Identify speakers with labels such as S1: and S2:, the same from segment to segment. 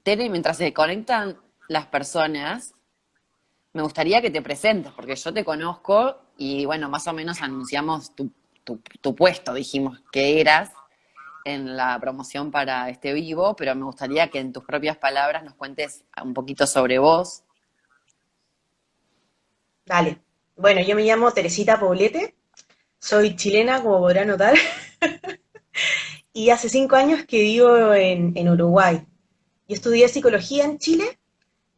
S1: Tere, mientras se conectan las personas, me gustaría que te presentes, porque yo te conozco y bueno, más o menos anunciamos tu puesto, dijimos que eras en la promoción para este vivo, pero me gustaría que en tus propias palabras nos cuentes un poquito sobre vos.
S2: Dale. Bueno, yo me llamo Teresita Poblete, soy chilena, como podrán notar, y hace 5 años que vivo en Uruguay. Yo estudié psicología en Chile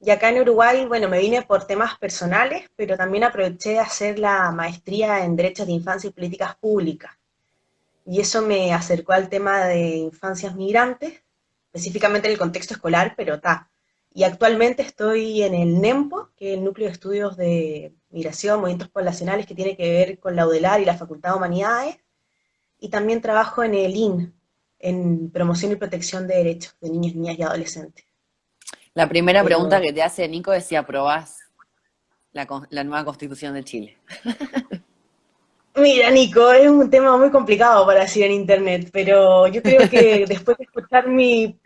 S2: y acá en Uruguay, bueno, me vine por temas personales, pero también aproveché de hacer la maestría en Derechos de Infancia y Políticas Públicas. Y eso me acercó al tema de infancias migrantes, específicamente en el contexto escolar, pero está. Y actualmente estoy en el NEMPO, que es el Núcleo de Estudios de Migración, Movimientos Poblacionales, que tiene que ver con la UDELAR y la Facultad de Humanidades, y también trabajo en el IN, en promoción y protección de derechos de niños, niñas y adolescentes.
S1: La primera pregunta
S2: Pero
S1: que te hace Nico es si aprobás la nueva Constitución de Chile.
S2: mira, Nico, es un tema muy complicado para decir en internet, pero yo creo que después de escuchar mi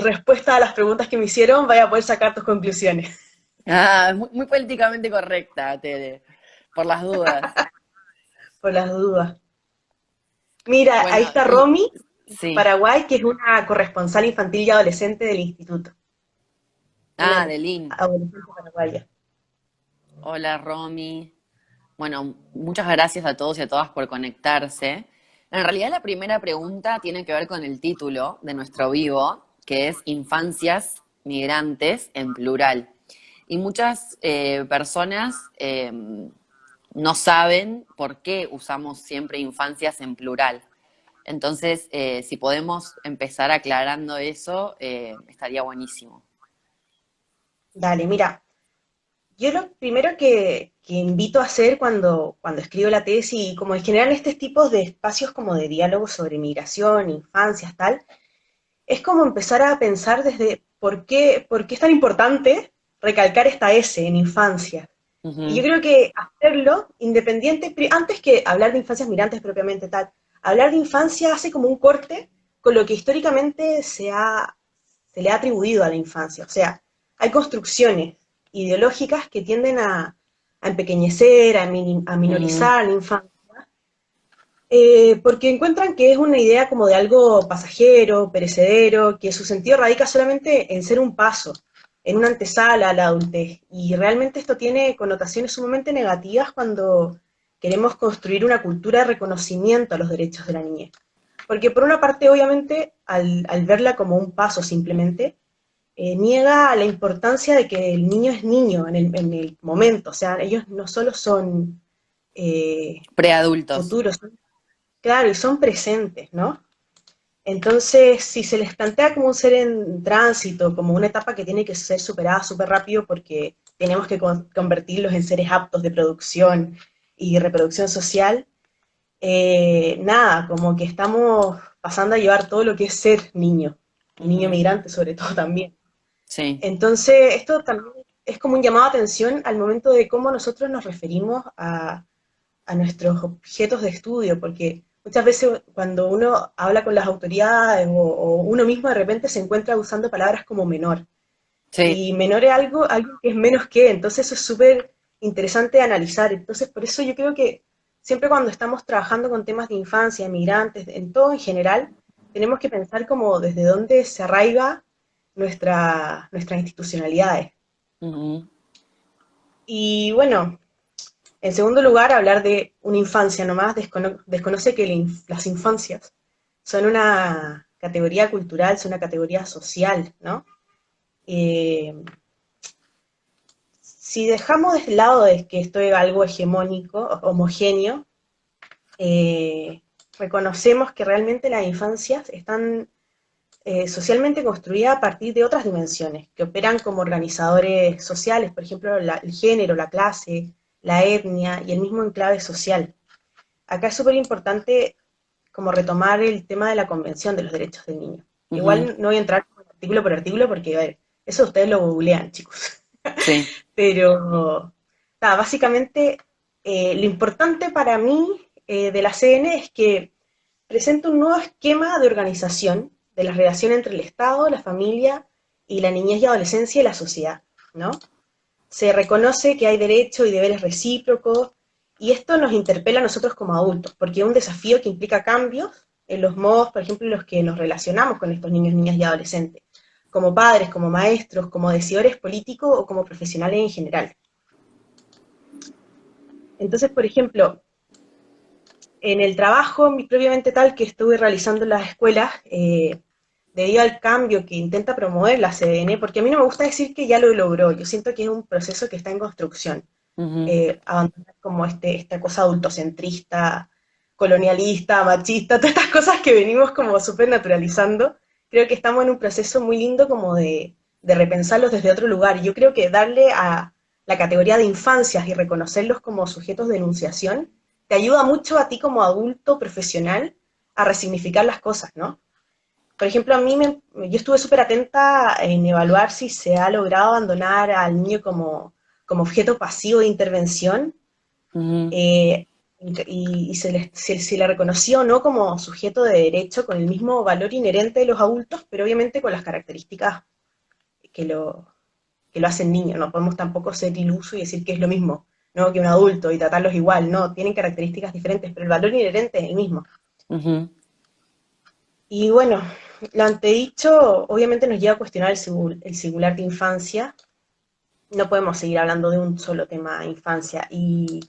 S2: respuesta a las preguntas que me hicieron, vaya a poder sacar tus conclusiones,
S1: Ah, muy políticamente correcta, Tere, por las dudas.
S2: por las dudas. Mira, ahí
S1: Bueno,
S2: está
S1: y
S2: Romy,
S1: sí.
S2: Paraguay, que es una corresponsal infantil y adolescente del instituto.
S1: Ah,
S2: Una
S1: de Lynn.
S2: adolescente paraguaya.
S1: Hola, Romy. Bueno, muchas gracias a todos y a todas por conectarse. En realidad la primera pregunta tiene que ver con el título de nuestro vivo, que es Infancias Migrantes en plural. Y muchas personas no saben por qué usamos siempre infancias en plural. Entonces, si podemos empezar aclarando eso, estaría buenísimo.
S2: Dale, mira, yo lo primero que invito a hacer cuando escribo la tesis, y como en general estos tipos de espacios como de diálogo sobre migración, infancias, tal, es como empezar a pensar desde por qué es tan importante recalcar esta S en infancia. Y yo
S1: Ujú.
S2: creo que hacerlo independiente, antes que hablar de infancias migrantes propiamente tal, hablar de infancia hace como un corte con lo que históricamente se le ha atribuido a la infancia. O sea, hay construcciones ideológicas que tienden a empequeñecer, a
S1: Mm,
S2: minorizar la infancia, porque encuentran que es una idea como de algo pasajero, perecedero, que su sentido radica solamente en ser un paso, en una antesala a la adultez. Y realmente esto tiene connotaciones sumamente negativas cuando queremos construir una cultura de reconocimiento a los derechos de la niñez. Porque por una parte, obviamente, al verla como un paso simplemente, niega la importancia de que el niño es niño en el momento. O sea, ellos no solo son
S1: preadultos.
S2: futuros, claro, y son presentes, ¿no? Entonces, si se les plantea como un ser en tránsito, como una etapa que tiene que ser superada súper rápido porque tenemos que convertirlos en seres aptos de producción y reproducción social, nada, como que estamos pasando a llevar todo lo que es ser niño, y niño
S1: Ujú.
S2: migrante sobre todo también.
S1: Sí.
S2: Entonces, esto también es como un llamado a atención al momento de cómo nosotros nos referimos a nuestros objetos de estudio, porque muchas veces cuando uno habla con las autoridades o uno mismo de repente se encuentra usando palabras como menor.
S1: Sí,
S2: Y menor es algo que es menos que, entonces eso es súper interesante de analizar. Entonces, por eso yo creo que siempre cuando estamos trabajando con temas de infancia, migrantes, en todo en general, tenemos que pensar como desde dónde se arraiga nuestras institucionalidades.
S1: ujú.
S2: Y bueno, en segundo lugar, hablar de una infancia nomás desconoce que las infancias son una categoría cultural, son una categoría social, ¿no? Eh, si dejamos de lado de que esto es algo hegemónico, homogéneo, eh, reconocemos que realmente las infancias están socialmente construidas a partir de otras dimensiones, que operan como organizadores sociales, por ejemplo, el género, la clase, la etnia y el mismo enclave social. Acá es súper importante como retomar el tema de la Convención de los Derechos del Niño.
S1: Ujú.
S2: Igual no voy a entrar artículo por artículo porque, a ver, eso ustedes lo googlean, chicos.
S1: Sí.
S2: Pero, nada, básicamente, lo importante para mí de la CN es que presenta un nuevo esquema de organización de las relaciones entre el Estado, la familia y la niñez y adolescencia y la sociedad, ¿no? Se reconoce que hay derechos y deberes recíprocos, y esto nos interpela a nosotros como adultos, porque es un desafío que implica cambios en los modos, por ejemplo, en los que nos relacionamos con estos niños, niñas y adolescentes, como padres, como maestros, como decidores políticos o como profesionales en general. Entonces, por ejemplo, en el trabajo propiamente tal que estuve realizando en las escuelas, debido al cambio que intenta promover la CDN, porque a mí no me gusta decir que ya lo logró, yo siento que es un proceso que está en construcción,
S1: Ujú.
S2: abandonar como esta cosa adultocentrista, colonialista, machista, todas estas cosas que venimos como súper naturalizando, creo que estamos en un proceso muy lindo como de repensarlos desde otro lugar. Yo creo que darle a la categoría de infancias y reconocerlos como sujetos de enunciación te ayuda mucho a ti como adulto profesional a resignificar las cosas, ¿no? Por ejemplo, yo estuve súper atenta en evaluar si se ha logrado abandonar al niño como objeto pasivo de intervención,
S1: Ujú.
S2: eh, y se le reconoció o no como sujeto de derecho con el mismo valor inherente de los adultos, pero obviamente con las características que que lo hacen niño. No podemos tampoco ser ilusos y decir que es lo mismo, ¿no? Que un adulto y tratarlos igual. No, tienen características diferentes, pero el valor inherente es el mismo.
S1: Ujú.
S2: Y bueno, lo antedicho obviamente nos lleva a cuestionar el singular de infancia. No podemos seguir hablando de un solo tema de infancia y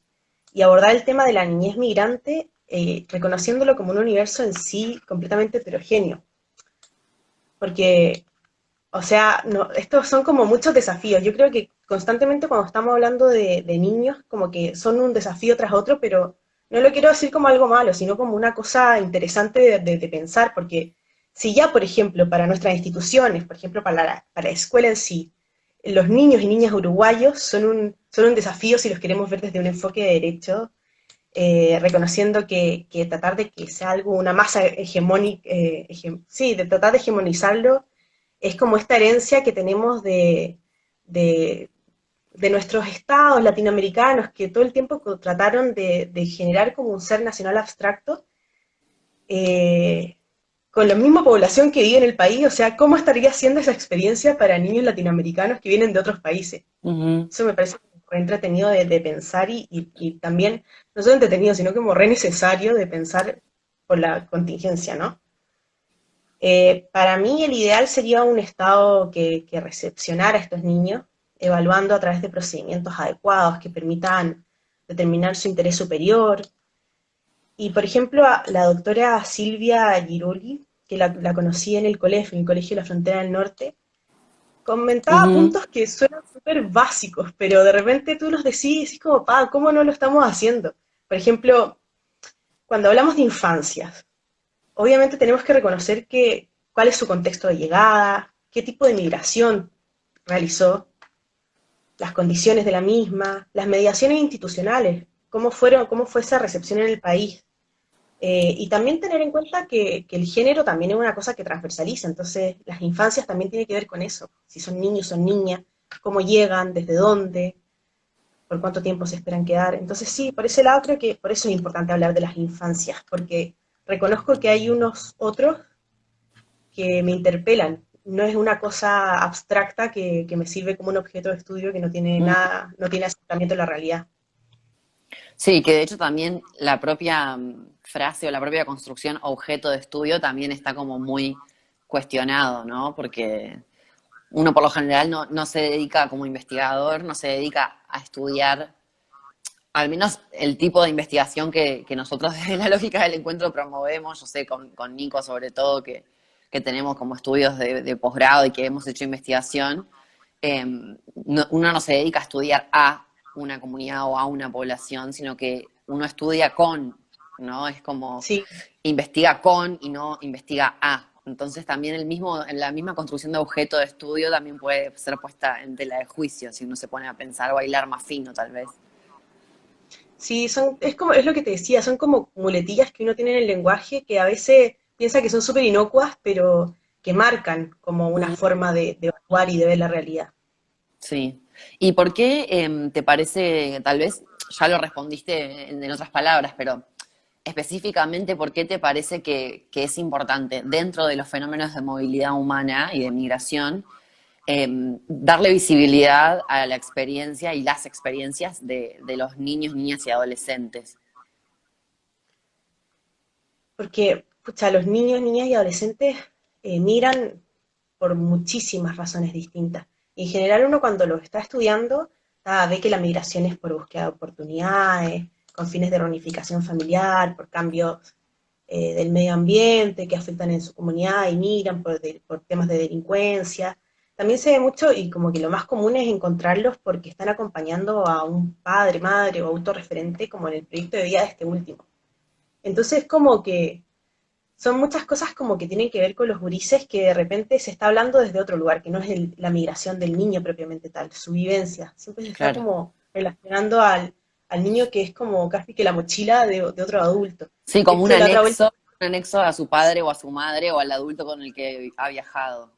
S2: abordar el tema de la niñez migrante, reconociéndolo como un universo en sí completamente heterogéneo. Porque, o sea, no, estos son como muchos desafíos. Yo creo que constantemente cuando estamos hablando de niños, como que son un desafío tras otro, pero no lo quiero decir como algo malo, sino como una cosa interesante de pensar, porque si ya, por ejemplo, para nuestras instituciones, por ejemplo, para la escuela en sí, los niños y niñas uruguayos son un desafío si los queremos ver desde un enfoque de derecho, reconociendo que tratar de que sea algo, una masa hegemónica, sí, de tratar de hegemonizarlo, es como esta herencia que tenemos de, de nuestros estados latinoamericanos que todo el tiempo trataron de generar como un ser nacional abstracto, eh, con la misma población que vive en el país. O sea, ¿cómo estaría siendo esa experiencia para niños latinoamericanos que vienen de otros países?
S1: Ujú.
S2: Eso me parece re entretenido de pensar y también, no solo entretenido, sino como re necesario de pensar por la contingencia, ¿no? Para mí el ideal sería un Estado que recepcionara a estos niños, evaluando a través de procedimientos adecuados que permitan determinar su interés superior. Y por ejemplo, a la doctora Silvia Giroli, que la conocí en el Colegio de la Frontera del Norte, comentaba
S1: Ujú.
S2: puntos que suenan súper básicos, pero de repente tú los decís y decís como, pa, ¿cómo no lo estamos haciendo? Por ejemplo, cuando hablamos de infancias, obviamente tenemos que reconocer cuál es su contexto de llegada, qué tipo de migración realizó, las condiciones de la misma, las mediaciones institucionales, cómo fue esa recepción en el país. Y también tener en cuenta que el género también es una cosa que transversaliza, entonces las infancias también tienen que ver con eso, si son niños, son niñas, cómo llegan, desde dónde, por cuánto tiempo se esperan quedar. Entonces sí, por ese lado creo que por eso es importante hablar de las infancias, porque reconozco que hay unos otros que me interpelan. No es una cosa abstracta que me sirve como un objeto de estudio que no tiene nada, no tiene acercamiento a la realidad.
S1: Sí, que de hecho también la propia frase o la propia construcción objeto de estudio también está como muy cuestionado, ¿no? Porque uno por lo general no se dedica como investigador, no se dedica a estudiar, al menos el tipo de investigación que nosotros desde la lógica del encuentro promovemos, yo sé, con Nico sobre todo, que tenemos como estudios de posgrado y que hemos hecho investigación, uno no se dedica a estudiar a una comunidad o a una población, sino que uno estudia con, ¿no? Es como
S2: Sí,
S1: investiga con y no investiga a. Entonces también la misma construcción de objeto de estudio también puede ser puesta en tela de juicio si uno se pone a pensar o a hilar más fino tal vez.
S2: sí, es lo que te decía, son como muletillas que uno tiene en el lenguaje que a veces piensa que son súper inocuas, pero que marcan como una forma de evaluar y de ver la realidad.
S1: Sí. ¿Y por qué te parece, tal vez ya lo respondiste en otras palabras, pero específicamente por qué te parece que es importante dentro de los fenómenos de movilidad humana y de migración, darle visibilidad a la experiencia y las experiencias de los niños, niñas y adolescentes.
S2: Porque, pucha, los niños, niñas y adolescentes migran por muchísimas razones distintas. Y en general uno cuando lo está estudiando, ve que la migración es por búsqueda de oportunidades, con fines de reunificación familiar, por cambios del medio ambiente que afectan en su comunidad y migran por temas de delincuencia. También se ve mucho y como que lo más común es encontrarlos porque están acompañando a un padre, madre o autorreferente como en el proyecto de vida de este último. Entonces como que son muchas cosas como que tienen que ver con los gurises que de repente se está hablando desde otro lugar, que no es la migración del niño propiamente tal, su vivencia. Siempre se está
S1: Claro.
S2: como relacionando al niño que es como casi que la mochila de otro adulto.
S1: Sí,
S2: De
S1: como
S2: hecho, la otra vuelta,
S1: un anexo a su padre o a su madre o al adulto con el que ha viajado.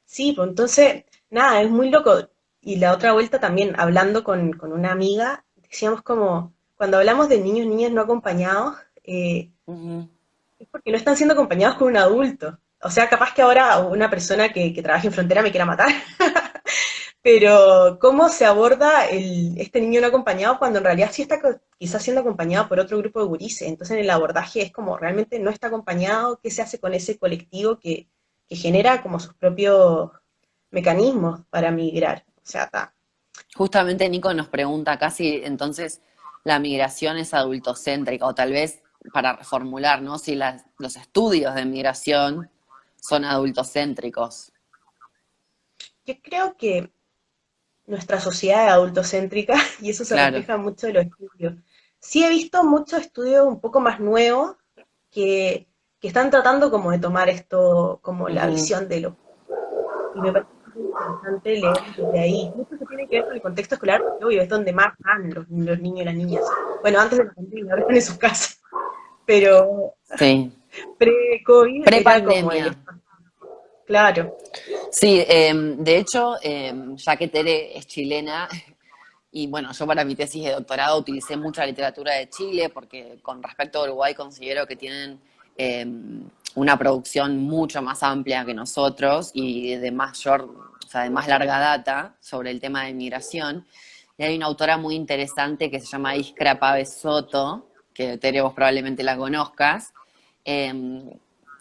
S2: sí, pues entonces, nada, es muy loco. Y la otra vuelta también, hablando con una amiga, decíamos como, cuando hablamos de niños, niñas no acompañados,
S1: Ujú.
S2: es porque no están siendo acompañados por un adulto. O sea, capaz que ahora una persona que trabaje en frontera me quiera matar, pero ¿cómo se aborda este niño no acompañado cuando en realidad sí está quizás siendo acompañado por otro grupo de gurises? Entonces en el abordaje es como realmente no está acompañado, ¿qué se hace con ese colectivo que genera como sus propios mecanismos para migrar? O sea, está.
S1: Justamente Nico nos pregunta acá si entonces la migración es adultocéntrica o tal vez para reformular, ¿no? Si los estudios de migración son adultocéntricos.
S2: Yo creo que nuestra sociedad es adultocéntrica y eso se
S1: Claro.
S2: refleja mucho en los estudios. Sí he visto muchos estudios un poco más nuevos que, que están tratando como de tomar esto como la
S1: Ujú.
S2: visión de los. Y me parece súper interesante leer desde ahí. Mucho que tiene que ver con el contexto escolar, porque obvio es donde más van los niños y las niñas. Bueno, antes de la pandemia, ahora están en sus casas. Pero
S1: Sí.
S2: pre-COVID era como el
S1: Prepandemia.
S2: espacio. Claro.
S1: Sí, de hecho, ya que Tere es chilena, y bueno, yo para mi tesis de doctorado utilicé mucha literatura de Chile porque con respecto a Uruguay considero que tienen eh, una producción mucho más amplia que nosotros y de mayor, o sea, de más larga data sobre el tema de migración. Y hay una autora muy interesante que se llama Iskra Pávez Soto, que Tere vos probablemente la conozcas, eh,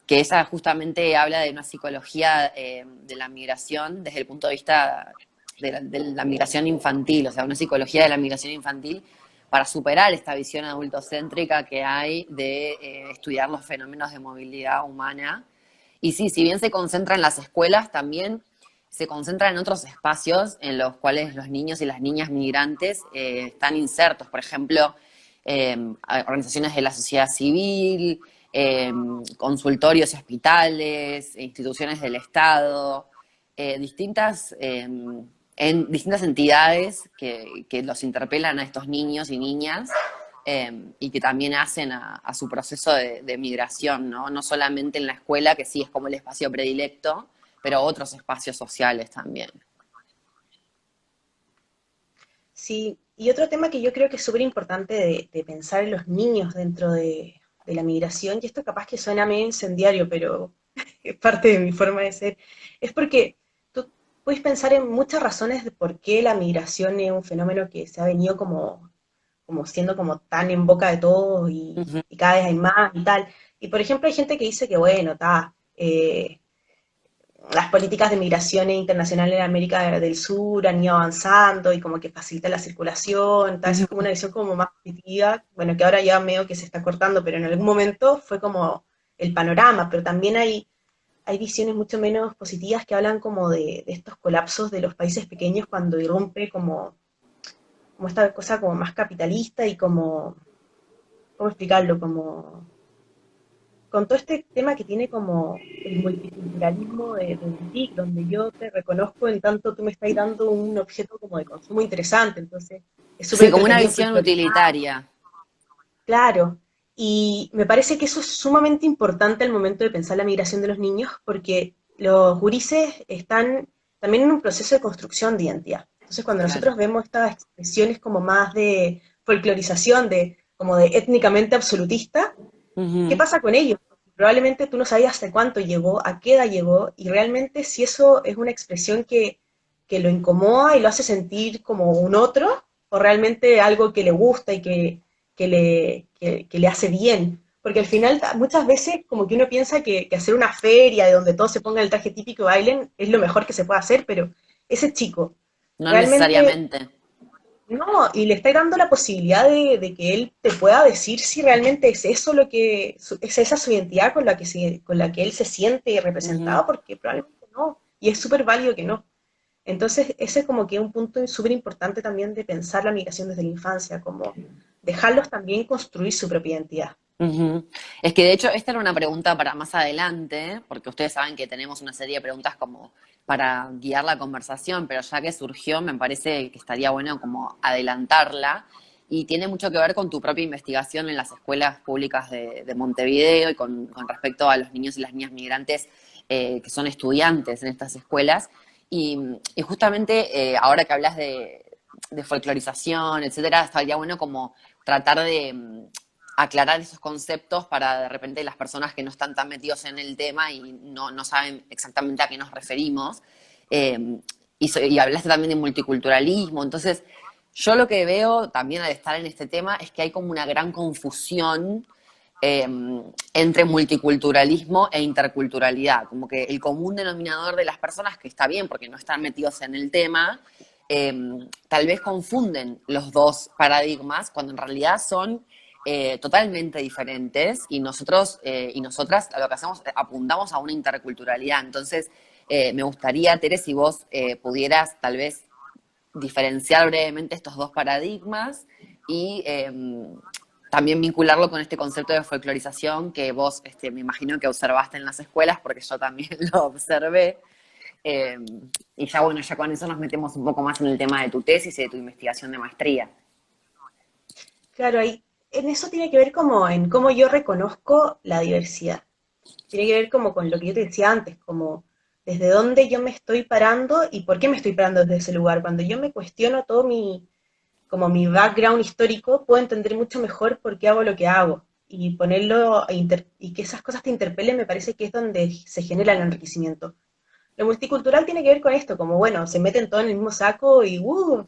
S1: que ella justamente habla de una psicología de la migración desde el punto de vista de la migración infantil, o sea, una psicología de la migración infantil para superar esta visión adultocéntrica que hay de estudiar los fenómenos de movilidad humana. Y sí, si bien se concentra en las escuelas, también se concentra en otros espacios en los cuales los niños y las niñas migrantes están insertos. Por ejemplo, organizaciones de la sociedad civil, consultorios y hospitales, instituciones del Estado, distintas en distintas entidades que los interpelan a estos niños y niñas y que también hacen a su proceso de migración, ¿no? No solamente en la escuela, que sí es como el espacio predilecto, pero otros espacios sociales también.
S2: Sí, y otro tema que yo creo que es súper importante de pensar en los niños dentro de la migración, y esto capaz que suena medio incendiario, pero es parte de mi forma de ser, es porque tú puedes pensar en muchas razones de por qué la migración es un fenómeno que se ha venido como siendo como tan en boca de todos
S1: Ujú.
S2: y cada vez hay más y tal. Y por ejemplo hay gente que dice que bueno, está, las políticas de migración internacional en América del Sur han ido avanzando y como que facilita la circulación, tal, eso es como una visión como más positiva, bueno, que ahora ya medio que se está cortando, pero en algún momento fue como el panorama, pero también hay visiones mucho menos positivas que hablan como de estos colapsos de los países pequeños cuando irrumpe como esta cosa como más capitalista y como, ¿cómo explicarlo? Como con todo este tema que tiene como el multiculturalismo del TIC, donde yo te reconozco en tanto tú me estás dando un objeto como de consumo interesante, entonces es súper
S1: Sí, como una
S2: entretenido
S1: visión
S2: folclorizar,
S1: utilitaria.
S2: claro, y me parece que eso es sumamente importante al momento de pensar la migración de los niños, porque los gurises están también en un proceso de construcción de identidad. Entonces cuando
S1: Claro.
S2: nosotros vemos estas expresiones como más de folclorización, como de étnicamente absolutista, ¿qué
S1: Ujú.
S2: pasa con ellos? probablemente tú no sabías hasta cuánto llegó, a qué edad llegó, y realmente si eso es una expresión que lo incomoda y lo hace sentir como un otro, o realmente algo que le gusta y que le hace bien. Porque al final muchas veces como que uno piensa que hacer una feria de donde todos se pongan el traje típico y bailen es lo mejor que se puede hacer, pero ese chico
S1: No
S2: realmente
S1: necesariamente.
S2: no, y le está dando la posibilidad de que él te pueda decir si realmente es eso lo que, es esa su identidad con la que él se siente
S1: Ujú.
S2: representado, porque probablemente no, y es súper válido que no. Entonces, ese es como que un punto súper importante también de pensar la migración desde la infancia, como dejarlos también construir su propia identidad.
S1: Ujú. Es que de hecho esta era una pregunta para más adelante, porque ustedes saben que tenemos una serie de preguntas como para guiar la conversación, pero ya que surgió me parece que estaría bueno como adelantarla y tiene mucho que ver con tu propia investigación en las escuelas públicas de Montevideo y con respecto a los niños y las niñas migrantes que son estudiantes en estas escuelas. Y justamente ahora que hablas de folclorización, etcétera, estaría bueno como tratar de aclarar esos conceptos para de repente las personas que no están tan metidos en el tema y no saben exactamente a qué nos referimos. Eh, y hablaste también de multiculturalismo, entonces yo lo que veo también al estar en este tema es que hay como una gran confusión eh, entre multiculturalismo e interculturalidad, como que el común denominador de las personas que está bien porque no están metidos en el tema, eh, tal vez confunden los dos paradigmas cuando en realidad son totalmente diferentes y nosotros y nosotras lo que hacemos apuntamos a una interculturalidad. Entonces, me gustaría, Tere, si vos pudieras tal vez diferenciar brevemente estos dos paradigmas y también vincularlo con este concepto de folclorización que vos me imagino que observaste en las escuelas, porque yo también lo observé. Eh, y ya bueno, ya con eso nos metemos un poco más en el tema de tu tesis y de tu investigación de maestría.
S2: Claro, ahí, en eso tiene que ver como en cómo yo reconozco la diversidad. Tiene que ver como con lo que yo te decía antes, como desde dónde yo me estoy parando y por qué me estoy parando desde ese lugar. Cuando yo me cuestiono todo como mi background histórico, puedo entender mucho mejor por qué hago lo que hago. Y ponerlo, y que esas cosas te interpelen, me parece que es donde se genera el enriquecimiento. Lo multicultural tiene que ver con esto, como bueno, se meten todos en el mismo saco y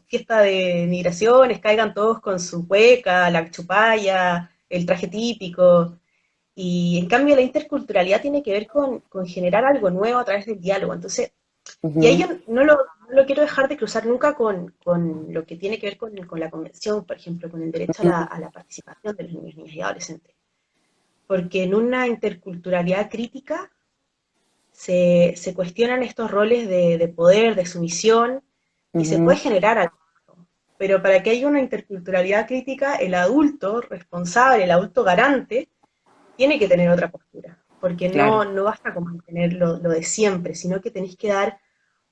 S2: fiesta de migraciones, caigan todos con su cueca, la chupalla, el traje típico. Y en cambio la interculturalidad tiene que ver con generar algo nuevo a través del diálogo. Entonces, y ahí yo
S1: Ujú,
S2: no lo quiero dejar de cruzar nunca con lo que tiene que ver con la convención, por ejemplo, con el derecho
S1: ujú,
S2: a la participación de los niños, niñas y adolescentes. Porque en una interculturalidad crítica se cuestionan estos roles de poder, de sumisión, y se puede
S1: ujú,
S2: generar algo. Pero para que haya una interculturalidad crítica, el adulto responsable, el adulto garante, tiene que tener otra postura, porque
S1: claro.
S2: no basta con mantener lo de siempre, sino que tenéis que dar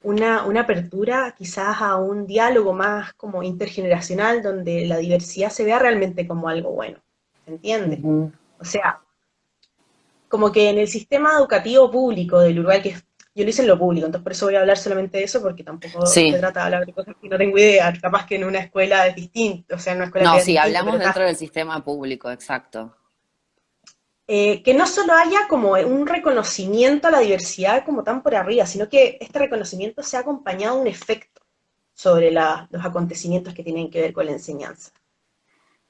S2: una apertura quizás a un diálogo más como intergeneracional, donde la diversidad se vea realmente como algo bueno, ¿se entiende?
S1: Ujú.
S2: O sea, como que en el sistema educativo público del Uruguay, yo lo hice en lo público, entonces por eso voy a hablar solamente de eso, porque tampoco se
S1: Sí,
S2: trata de hablar de cosas que no tengo idea, capaz que en una escuela es distinto, o sea, en una escuela
S1: no,
S2: privada es
S1: sí,
S2: distinto,
S1: hablamos
S2: pero
S1: dentro del sistema público, exacto.
S2: que no solo haya como un reconocimiento a la diversidad como tan por arriba, sino que este reconocimiento sea acompañado de un efecto sobre los acontecimientos que tienen que ver con la enseñanza.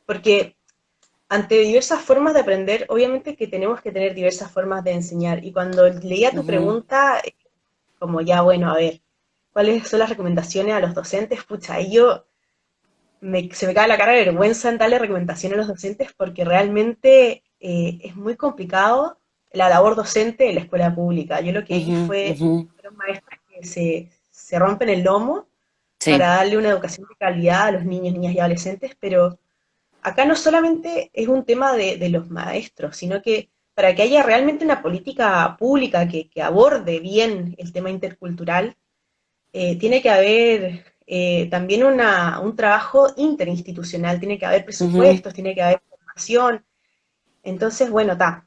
S2: Porque ante diversas formas de aprender, obviamente que tenemos que tener diversas formas de enseñar. Y cuando leía tu
S1: Ujú,
S2: pregunta, como ya, bueno, a ver, ¿cuáles son las recomendaciones a los docentes? Pucha, ahí yo se me cae la cara de vergüenza en darle recomendación a los docentes porque realmente es muy complicado la labor docente en la escuela pública. Yo lo que vi
S1: ujú, ujú.
S2: fueron maestras que se rompen el lomo para
S1: Sí.
S2: darle una educación de calidad a los niños, niñas y adolescentes, pero acá no solamente es un tema de los maestros, sino que para que haya realmente una política pública que aborde bien el tema intercultural, tiene que haber también un trabajo interinstitucional, tiene que haber
S1: Ujú,
S2: presupuestos, tiene que haber formación. Entonces, bueno, está.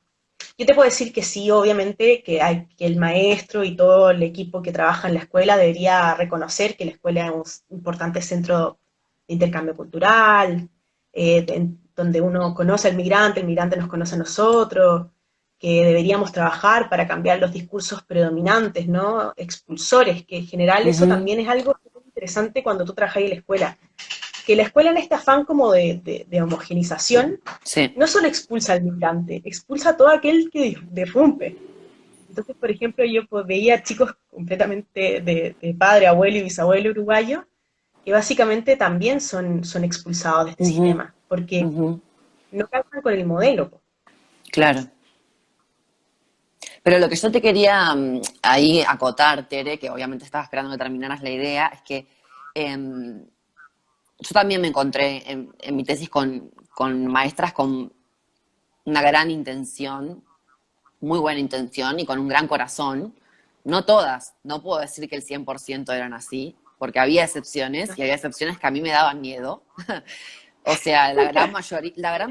S2: Yo te puedo decir que sí, obviamente, que el maestro y todo el equipo que trabaja en la escuela debería reconocer que la escuela es un importante centro de intercambio cultural, donde uno conoce al migrante, el migrante nos conoce a nosotros, que deberíamos trabajar para cambiar los discursos predominantes, ¿no? Expulsores, que en general eso
S1: Ujú,
S2: también es algo muy interesante cuando tú trabajas en la escuela. Que la escuela en este afán como de homogenización
S1: sí.
S2: no solo expulsa al migrante, expulsa a todo aquel que derrumbe. Entonces, por ejemplo, yo pues, veía chicos completamente de padre, abuelo y bisabuelo uruguayo, que básicamente también son expulsados de este
S1: Ujú,
S2: sistema, porque
S1: ujú,
S2: no calzan con el modelo. Po.
S1: claro. Pero lo que yo te quería ahí acotar, Tere, que obviamente estaba esperando que terminaras la idea, es que em, yo también me encontré en mi tesis con maestras con una gran intención, muy buena intención y con un gran corazón. No todas, no puedo decir que el 100% eran así, porque había excepciones y había excepciones que a mí me daban miedo. O sea, la gran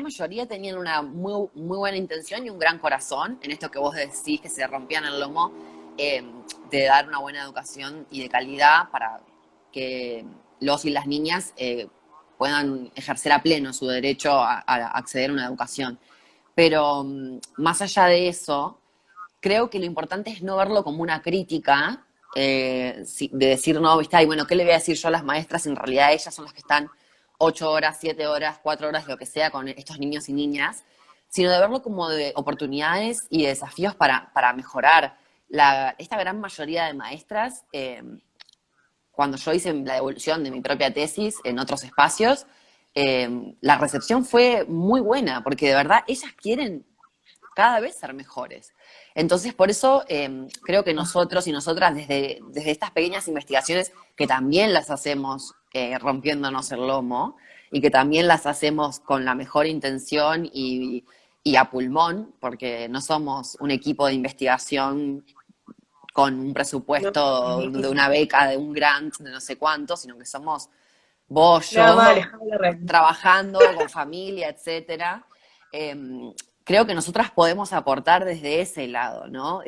S1: mayoría tenían una muy buena intención y un gran corazón en esto que vos decís, que se rompían el lomo, eh, de dar una buena educación y de calidad para que los y las niñas puedan ejercer a pleno su derecho a acceder a una educación. Pero más allá de eso, creo que lo importante es no verlo como una crítica, de decir, no, viste, ay, bueno, ¿qué le voy a decir yo a las maestras? En realidad ellas son las que están 8 horas, 7 horas, 4 horas, lo que sea, con estos niños y niñas, sino de verlo como de oportunidades y de desafíos para mejorar. Esta gran mayoría de maestras, cuando yo hice la devolución de mi propia tesis en otros espacios, la recepción fue muy buena, porque de verdad ellas quieren cada vez ser mejores. Entonces, por eso creo que nosotros y nosotras, desde estas pequeñas investigaciones, que también las hacemos rompiéndonos el lomo, y que también las hacemos con la mejor intención y a pulmón, porque no somos un equipo de investigación con un
S2: No,
S1: presupuesto de una beca, de un grant, de no sé cuánto, sino que somos vos,
S2: nada más
S1: yo,
S2: alejado de la realidad.
S1: trabajando con familia, etcétera. Creo que nosotras podemos aportar desde ese lado, ¿no?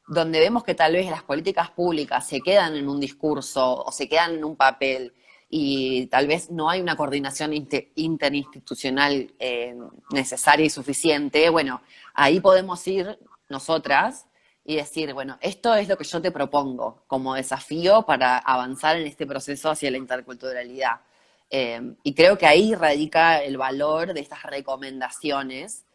S1: Donde vemos que tal vez las políticas públicas se quedan en un discurso o se quedan en un papel y tal vez no hay una coordinación interinstitucional necesaria y suficiente, bueno, ahí podemos ir nosotras y decir, bueno, esto es lo que yo te propongo como desafío para avanzar en este proceso hacia la interculturalidad. Y creo que ahí radica el valor de estas recomendaciones,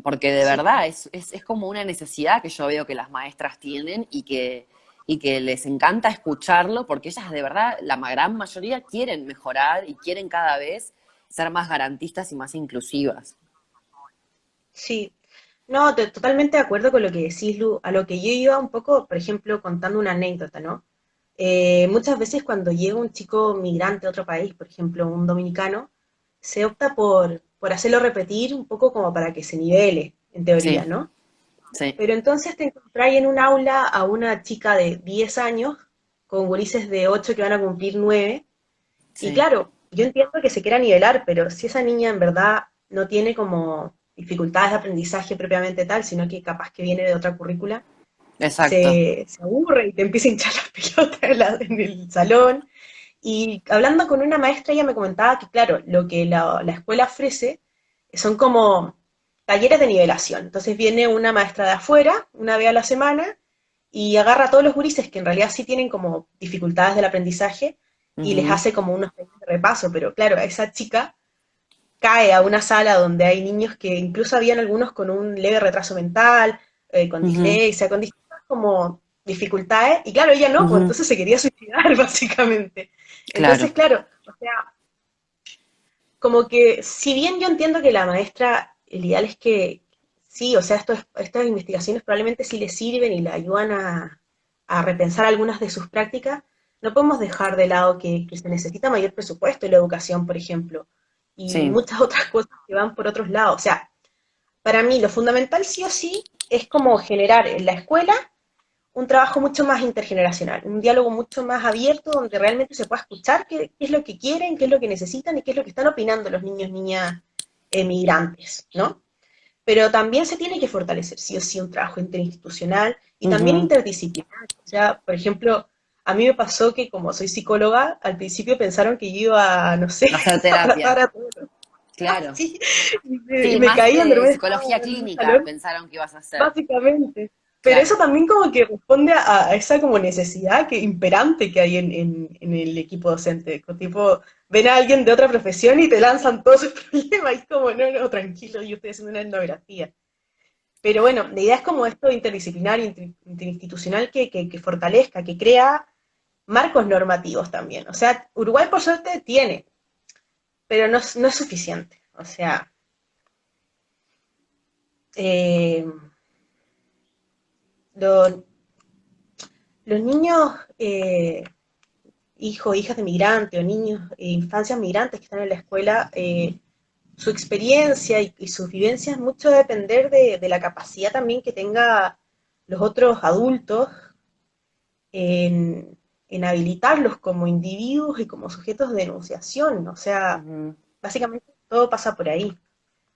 S1: porque de
S2: Sí,
S1: verdad es como una necesidad que yo veo que las maestras tienen y que les encanta escucharlo, porque ellas de verdad, la gran mayoría, quieren mejorar y quieren cada vez ser más garantistas y más inclusivas.
S2: sí. No, totalmente de acuerdo con lo que decís, Lu. A lo que yo iba un poco, por ejemplo, contando una anécdota, ¿no? Muchas veces cuando llega un chico migrante a otro país, por ejemplo, un dominicano, se opta por hacerlo repetir un poco como para que se nivele, en teoría,
S1: Sí,
S2: ¿no?
S1: sí,
S2: Pero entonces te encontráis en un aula a una chica de 10 años con gurises de 8 que van a cumplir 9. Y
S1: sí,
S2: claro, yo entiendo que se quiera nivelar, pero si esa niña en verdad no tiene como dificultades de aprendizaje propiamente tal, sino que capaz que viene de otra currícula,
S1: exacto.
S2: se aburre y te empieza a hinchar las pelotas en el salón. Y hablando con una maestra, ella me comentaba que, claro, lo que la escuela ofrece son como talleres de nivelación. Entonces viene una maestra de afuera, una vez a la semana, y agarra a todos los gurises que en realidad sí tienen como dificultades del aprendizaje y les
S1: Ujú,
S2: hace como unos talleres de repaso. Pero claro, a esa chica cae a una sala donde hay niños que incluso habían algunos con un leve retraso mental, con
S1: ujú,
S2: dislexia, con distintas como dificultades, y claro, ella no, pues
S1: ujú,
S2: entonces se quería suicidar básicamente.
S1: claro.
S2: Entonces, claro, o sea, como que si bien yo entiendo que la maestra, el ideal es que sí, o sea, estas investigaciones probablemente sí le sirven y le ayudan a repensar algunas de sus prácticas, no podemos dejar de lado que se necesita mayor presupuesto en la educación, por ejemplo, y
S1: Sí.
S2: muchas otras cosas que van por otros lados. O sea, para mí lo fundamental sí o sí es como generar en la escuela un trabajo mucho más intergeneracional, un diálogo mucho más abierto donde realmente se pueda escuchar qué es lo que quieren, qué es lo que necesitan y qué es lo que están opinando los niños, niñas migrantes, ¿no? Pero también se tiene que fortalecer sí o sí un trabajo interinstitucional y también
S1: Ujú.
S2: interdisciplinar. O sea, por ejemplo, a mí me pasó que como soy psicóloga, al principio pensaron que yo iba, no sé,
S1: Hacer
S2: a
S1: terapia.
S2: tratar a todos.
S1: claro.
S2: así, y
S1: Sí,
S2: me
S1: más
S2: caían, de repente estaba
S1: psicología
S2: en un
S1: clínica
S2: salón,
S1: pensaron que ibas a hacer.
S2: básicamente. Pero eso
S1: Claro,
S2: también como que responde a esa como necesidad que imperante que hay en el equipo docente. Tipo, ven a alguien de otra profesión y te lanzan todos sus problemas y es como, no, no, tranquilo, yo estoy haciendo una etnografía. Pero bueno, la idea es como esto interdisciplinario, interinstitucional que fortalezca, que crea marcos normativos también. O sea, Uruguay por suerte tiene, pero no es suficiente. O sea, eh, lo- los niños, hijos, hijas de migrantes o niños, infancias migrantes que están en la escuela, su experiencia y sus vivencias mucho va a depender de la capacidad también que tenga los otros adultos en habilitarlos como individuos y como sujetos de denunciación. O sea,
S1: ujú.
S2: básicamente todo pasa por ahí.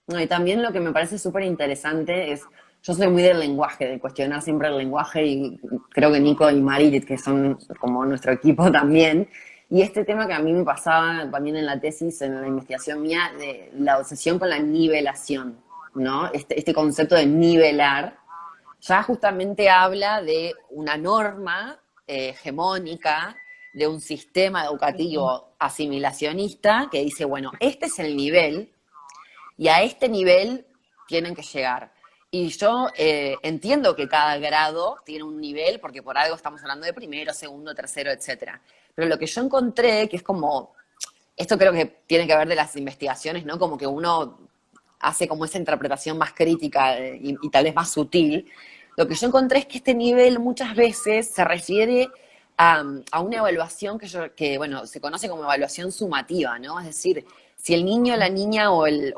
S1: No, y también lo que me parece súper interesante es, yo soy muy del lenguaje, de cuestionar siempre el lenguaje, y creo que Nico y Mari, que son como nuestro equipo también, y este tema que a mí me pasaba también en la tesis, en la investigación mía, de la obsesión con la nivelación, ¿no? Este concepto de nivelar, ya justamente habla de una norma hegemónica, de un sistema educativo asimilacionista que dice, bueno, este es el nivel y a este nivel tienen que llegar. Y yo entiendo que cada grado tiene un nivel, porque por algo estamos hablando de primero, segundo, tercero, etcétera. Pero lo que yo encontré, que es como, esto creo que tiene que ver de las investigaciones, ¿no? Como que uno hace como esa interpretación más crítica y tal vez más sutil. Lo que yo encontré es que este nivel muchas veces se refiere a una evaluación que, bueno, se conoce como evaluación sumativa, ¿no? Es decir, si el niño, la niña o el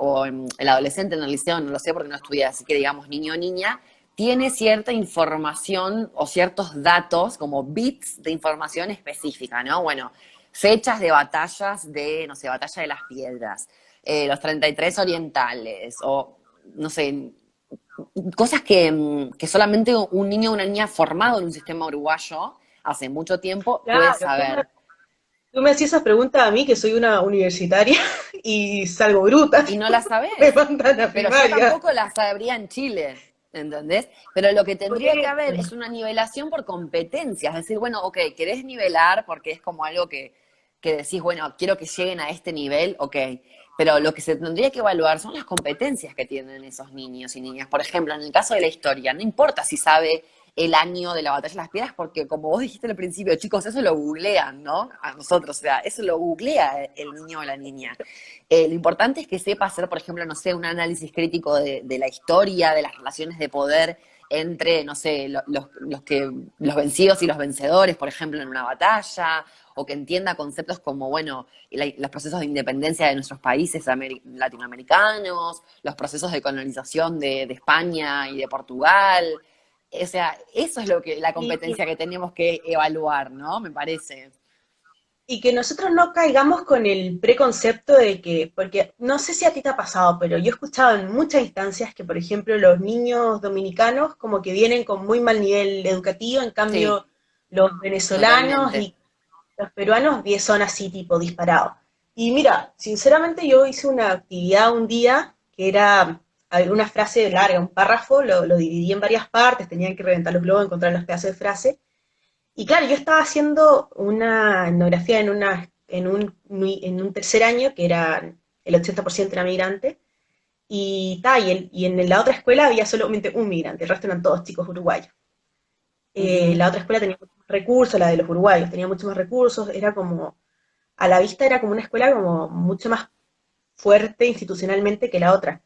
S1: adolescente en el liceo, no lo sé porque no estudié, así que digamos niño o niña, tiene cierta información o ciertos datos, como bits de información específica, ¿no? Bueno, fechas de batallas de, no sé, batalla de las piedras, los 33 orientales, o no sé, cosas que solamente un niño o una niña formado en un sistema uruguayo hace mucho tiempo puede
S2: Claro,
S1: saber.
S2: tú me hacías esas preguntas a mí, que soy una universitaria, y salgo bruta,
S1: Y no la
S2: me
S1: sabés.
S2: mandan a
S1: Pero yo
S2: primaria.
S1: tampoco la sabría en Chile, ¿entendés? Pero lo que
S2: Por
S1: tendría que haber
S2: eso.
S1: es una nivelación por competencias. Es decir, bueno, ok, querés nivelar porque es como algo que decís, bueno, quiero que lleguen a este nivel, ok. Pero lo que se tendría que evaluar son las competencias que tienen esos niños y niñas. Por ejemplo, en el caso de la historia, no importa si sabe el año de la batalla de las piedras, porque como vos dijiste al principio, chicos, eso lo googlean, ¿no? A nosotros, o sea, eso lo googlea el niño o la niña. Lo importante es que sepa hacer, por ejemplo, no sé, un análisis crítico de la historia, de las relaciones de poder entre, no sé, los vencidos y los vencedores, por ejemplo, en una batalla, o que entienda conceptos como, bueno, los procesos de independencia de nuestros países latinoamericanos, los procesos de colonización de España y de Portugal. O sea, eso es la
S2: Y,
S1: competencia que tenemos que evaluar, ¿no? Me parece.
S2: y que nosotros no caigamos con el preconcepto de que, porque no sé si a ti te ha pasado, pero yo he escuchado en muchas instancias que, por ejemplo, los niños dominicanos como que vienen con muy mal nivel educativo, en
S1: Sí,
S2: cambio los venezolanos
S1: totalmente.
S2: y los peruanos son así tipo disparados. Y mira, sinceramente yo hice una actividad un día que era, a ver, una frase larga, un párrafo, lo dividí en varias partes, tenían que reventar los globos, encontrar los pedazos de frase. Y claro, yo estaba haciendo una etnografía en un tercer año, que era el 80% era migrante, y en la otra escuela había solamente un migrante, el resto eran todos chicos uruguayos.
S1: Ujú.
S2: La otra escuela tenía muchos más recursos, la de los uruguayos tenía muchos más recursos, era como, a la vista era como una escuela como mucho más fuerte institucionalmente que la otra.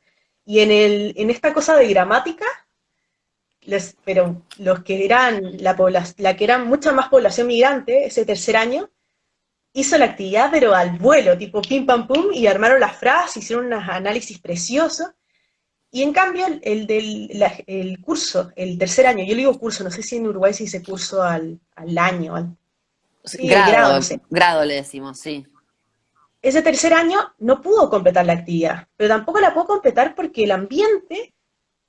S2: Y en esta cosa de gramática, pero los que eran la que eran mucha más población migrante, ese tercer año, hizo la actividad pero al vuelo, tipo pim pam pum, y armaron las frases, hicieron unos análisis preciosos. Y en cambio, el curso, el tercer año, yo le digo curso, no sé si en Uruguay se dice curso al año,
S1: Sí,
S2: sí, el grado, no
S1: grado,
S2: sé.
S1: grado le decimos, sí.
S2: Ese tercer año no pudo completar la actividad, pero tampoco la pudo completar porque el ambiente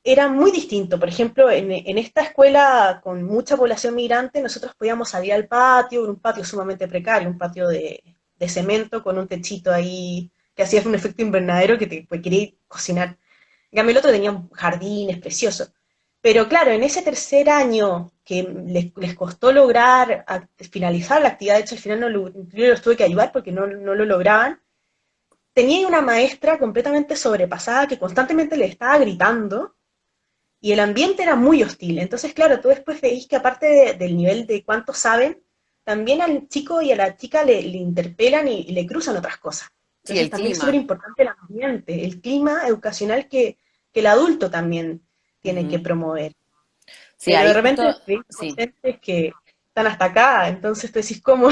S2: era muy distinto. Por ejemplo, en esta escuela con mucha población migrante, nosotros podíamos salir al patio, un patio sumamente precario, un patio de cemento con un techito ahí que hacía un efecto invernadero que te pues, quería cocinar. En cambio, el otro tenía un jardín, es precioso. Pero claro, en ese tercer año que les costó lograr finalizar la actividad, de hecho al final no yo los tuve que ayudar porque no lo lograban, tenía una maestra completamente sobrepasada que constantemente le estaba gritando y el ambiente era muy hostil. Entonces, claro, tú después veis que aparte del nivel de cuánto saben, también al chico y a la chica le interpelan y le cruzan otras cosas.
S1: Sí,
S2: Entonces
S1: el
S2: también es súper
S1: clima.
S2: importante el ambiente, el clima educacional que el adulto también tiene que
S1: Ujú.
S2: promover.
S1: Sí,
S2: Pero
S1: ahí
S2: de
S1: justo,
S2: repente veis
S1: sí.
S2: docentes que están hasta acá, entonces tú decís, ¿cómo?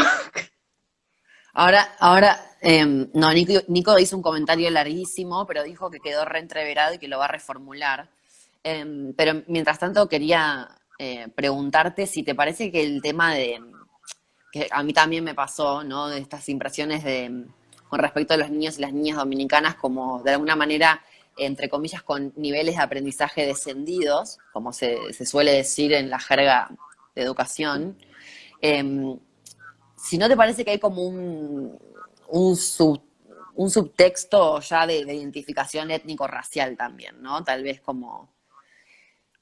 S1: No, Nico hizo un comentario larguísimo, pero dijo que quedó reentreverado y que lo va a reformular. Pero mientras tanto quería preguntarte si te parece que el tema que a mí también me pasó, ¿no? De estas impresiones con respecto a los niños y las niñas dominicanas, como de alguna manera, entre comillas, con niveles de aprendizaje descendidos, como se suele decir en la jerga de educación. Eh, si no te parece que hay como un, sub, un subtexto ya de identificación étnico-racial también, ¿no? Tal vez como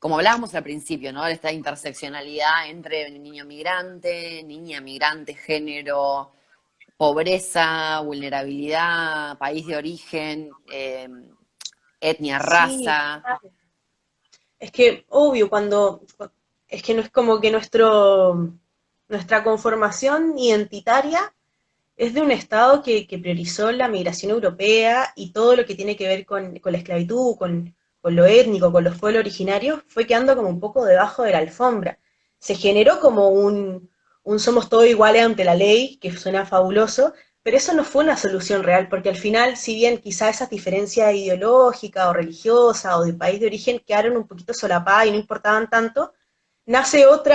S1: hablábamos al principio, ¿no? Esta interseccionalidad entre niño migrante, niña migrante, género, pobreza, vulnerabilidad, país de origen, etnia,
S2: Sí,
S1: raza.
S2: es que obvio, es que no es como que nuestra conformación identitaria es de un Estado que priorizó la migración europea y todo lo que tiene que ver con la esclavitud, con lo étnico, con los pueblos originarios, fue quedando como un poco debajo de la alfombra. Se generó como un somos todos iguales ante la ley, que suena fabuloso, pero eso no fue una solución real, porque al final, si bien quizá esas diferencias ideológicas o religiosas o de país de origen quedaron un poquito solapadas y no importaban tanto, nace otro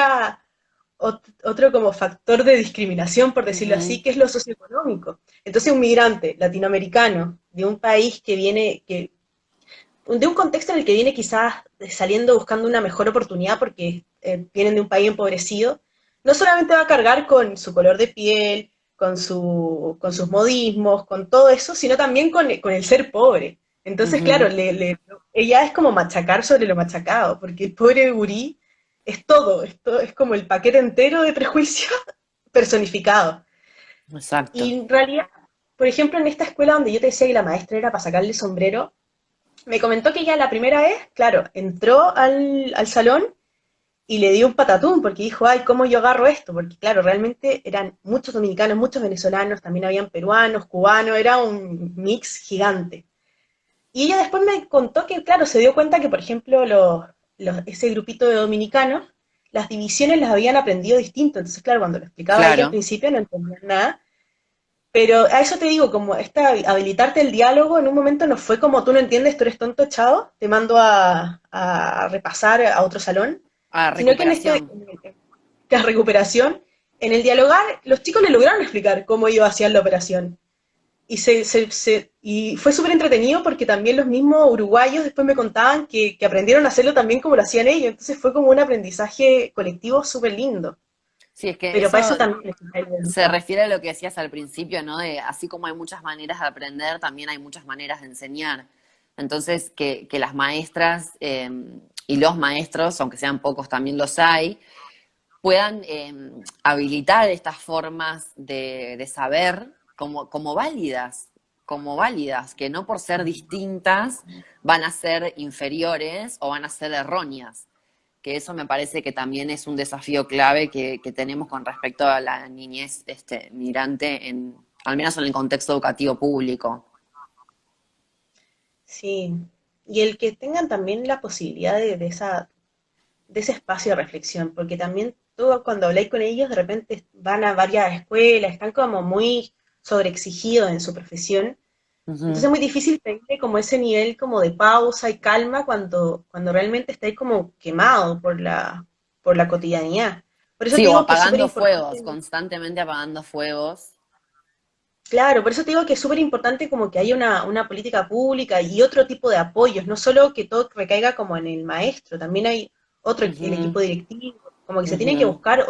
S2: como factor de discriminación, por decirlo
S1: Ujú.
S2: así, que es lo socioeconómico. Entonces, un migrante latinoamericano de un país que viene, de un contexto en el que viene quizás saliendo buscando una mejor oportunidad porque vienen de un país empobrecido, no solamente va a cargar con su color de piel, con sus modismos, con todo eso, sino también con el ser pobre. Entonces, claro,
S1: Ujú.
S2: ella es como machacar sobre lo machacado, porque el pobre gurí es como el paquete entero de prejuicios personificado.
S1: Exacto.
S2: Y en realidad, por ejemplo, en esta escuela donde yo te decía que la maestra era para sacarle el sombrero, me comentó que ella la primera vez, claro, entró al salón y le dio un patatún porque dijo, ay, ¿cómo yo agarro esto? Porque claro, realmente eran muchos dominicanos, muchos venezolanos, también habían peruanos, cubanos, era un mix gigante. Y ella después me contó que, claro, se dio cuenta que, por ejemplo, ese grupito de dominicanos, las divisiones las habían aprendido distinto. Entonces, claro, cuando lo explicaba ella al
S1: Claro.
S2: principio no entendían nada. Pero a eso te digo, como habilitarte el diálogo en un momento no fue como tú no entiendes, tú eres tonto, chao, te mando a repasar a otro salón,
S1: Ah,
S2: sino que en
S1: recuperación.
S2: la recuperación, en el dialogar, los chicos le lograron explicar cómo ellos hacían la operación. Y fue súper entretenido porque también los mismos uruguayos después me contaban que aprendieron a hacerlo también como lo hacían ellos. Entonces fue como un aprendizaje colectivo súper lindo.
S1: Sí, es que
S2: Pero para eso
S1: eso
S2: también hay
S1: se
S2: voluntad.
S1: refiere a lo que decías al principio, ¿no? De así como hay muchas maneras de aprender, también hay muchas maneras de enseñar. Entonces, que las maestras y los maestros, aunque sean pocos, también los hay, puedan habilitar estas formas de saber como válidas, que no por ser distintas van a ser inferiores o van a ser erróneas, que eso me parece que también es un desafío clave que tenemos con respecto a la niñez migrante, al menos en el contexto educativo público.
S2: Sí, y el que tengan también la posibilidad de ese espacio de reflexión, porque también tú cuando habláis con ellos de repente van a varias escuelas, están como muy sobreexigidos en su profesión, entonces
S1: Ujú.
S2: es muy difícil pedirle como ese nivel como de pausa y calma cuando realmente estáis como quemado por la cotidianidad. Por eso
S1: Sí,
S2: te
S1: o
S2: digo que es súper
S1: apagando fuegos,
S2: importante.
S1: constantemente apagando fuegos.
S2: Claro, por eso te digo que es súper importante como que haya una política pública y otro tipo de apoyos, no solo que todo recaiga como en el maestro, también hay el
S1: Ujú.
S2: equipo directivo, como que se tienen que
S1: Ujú.
S2: buscar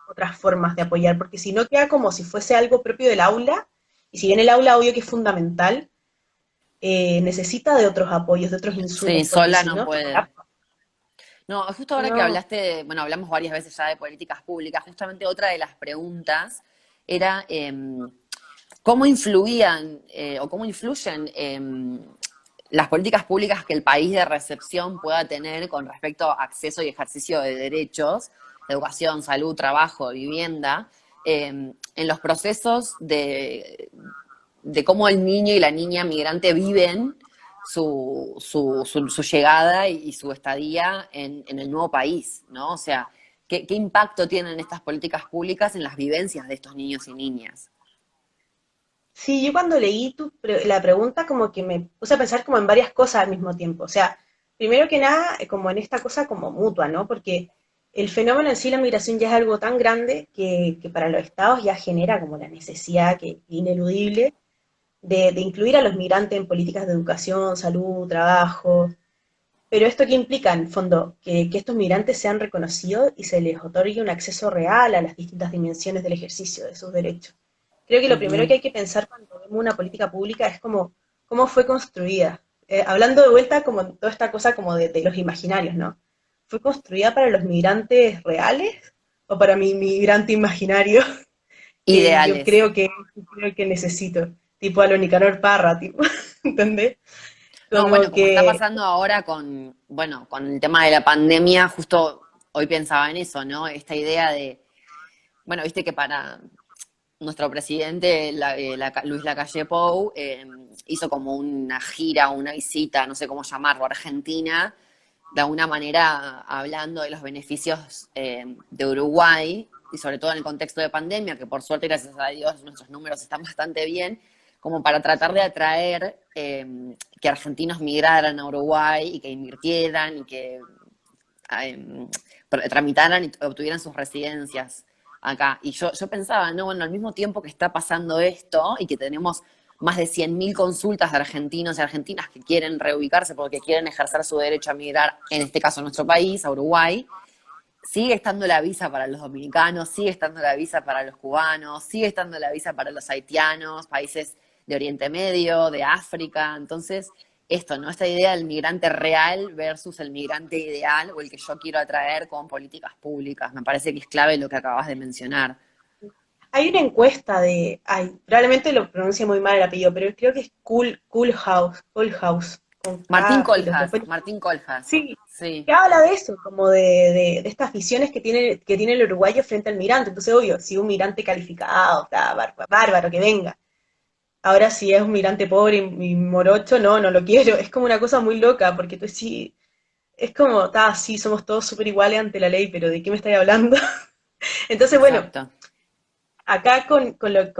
S2: otras formas de apoyar, porque si no queda como si fuese algo propio del aula, y si bien el aula obvio que es fundamental, necesita de otros apoyos, de otros
S1: Sí,
S2: insumos, porque
S1: sola
S2: si
S1: no
S2: no,
S1: puede. No, justo ahora que
S2: no.
S1: hablaste, bueno, hablamos varias veces ya de políticas públicas, justamente otra de las preguntas era cómo influían o cómo influyen las políticas públicas que el país de recepción pueda tener con respecto a acceso y ejercicio de derechos, educación, salud, trabajo, vivienda, en los procesos de cómo el niño y la niña migrante viven su llegada y su estadía en el nuevo país, ¿no? O sea, ¿qué impacto tienen estas políticas públicas en las vivencias de estos niños y niñas?
S2: Sí, yo cuando leí la pregunta como que me puse a pensar como en varias cosas al mismo tiempo. O sea, primero que nada, como en esta cosa como mutua, ¿no? Porque el fenómeno en sí, la migración ya es algo tan grande que para los estados ya genera como la necesidad que ineludible de incluir a los migrantes en políticas de educación, salud, trabajo. Pero esto qué implica, en el fondo, que estos migrantes sean reconocidos y se les otorgue un acceso real a las distintas dimensiones del ejercicio de sus derechos. Creo que lo primero que
S1: Ujú.
S2: hay que pensar cuando vemos una política pública es como cómo fue construida. Hablando de vuelta como toda esta cosa como de los imaginarios, ¿no? ¿Fue construida para los migrantes reales o para mi migrante imaginario que yo
S1: Ideales.
S2: creo que necesito? Tipo a lo Nicanor Parra, tipo, ¿entendés?
S1: No,
S2: Como
S1: bueno, como está
S2: que
S1: pasando ahora con, bueno, con el tema de la pandemia, justo hoy pensaba en eso, ¿no? Esta idea de, bueno, viste que para nuestro presidente, Luis Lacalle Pou, hizo como una gira, una visita, no sé cómo llamarlo, a Argentina, de alguna manera hablando de los beneficios de Uruguay, y sobre todo en el contexto de pandemia, que por suerte, gracias a Dios, nuestros números están bastante bien, como para tratar de atraer que argentinos migraran a Uruguay y que invirtieran y que eh, tramitaran y obtuvieran sus residencias acá. Y yo pensaba, ¿no? Bueno, al mismo tiempo que está pasando esto y que tenemos más de 100.000 consultas de argentinos y argentinas que quieren reubicarse porque quieren ejercer su derecho a migrar, en este caso a nuestro país, a Uruguay, sigue estando la visa para los dominicanos, sigue estando la visa para los cubanos, sigue estando la visa para los haitianos, países de Oriente Medio, de África. Entonces, esto, ¿no? Esta idea del migrante real versus el migrante ideal o el que yo quiero atraer con políticas públicas. Me parece que es clave lo que acabas de mencionar.
S2: hay una encuesta de, ay, probablemente lo pronuncie muy mal el apellido, pero creo que es Cool House, con
S1: Martín
S2: K,
S1: Coljas,
S2: después,
S1: Martín Coljas.
S2: sí,
S1: Sí.
S2: que habla de eso, como de estas visiones que tiene el uruguayo frente al migrante. Entonces, obvio, si un migrante calificado, está bárbaro, que venga. Ahora, si es un migrante pobre y morocho, no, no lo quiero. Es como una cosa muy loca, porque tú sí, es como, está, sí, somos todos súper iguales ante la ley, pero ¿de qué me estáis hablando? Entonces, bueno,
S1: Exacto.
S2: acá con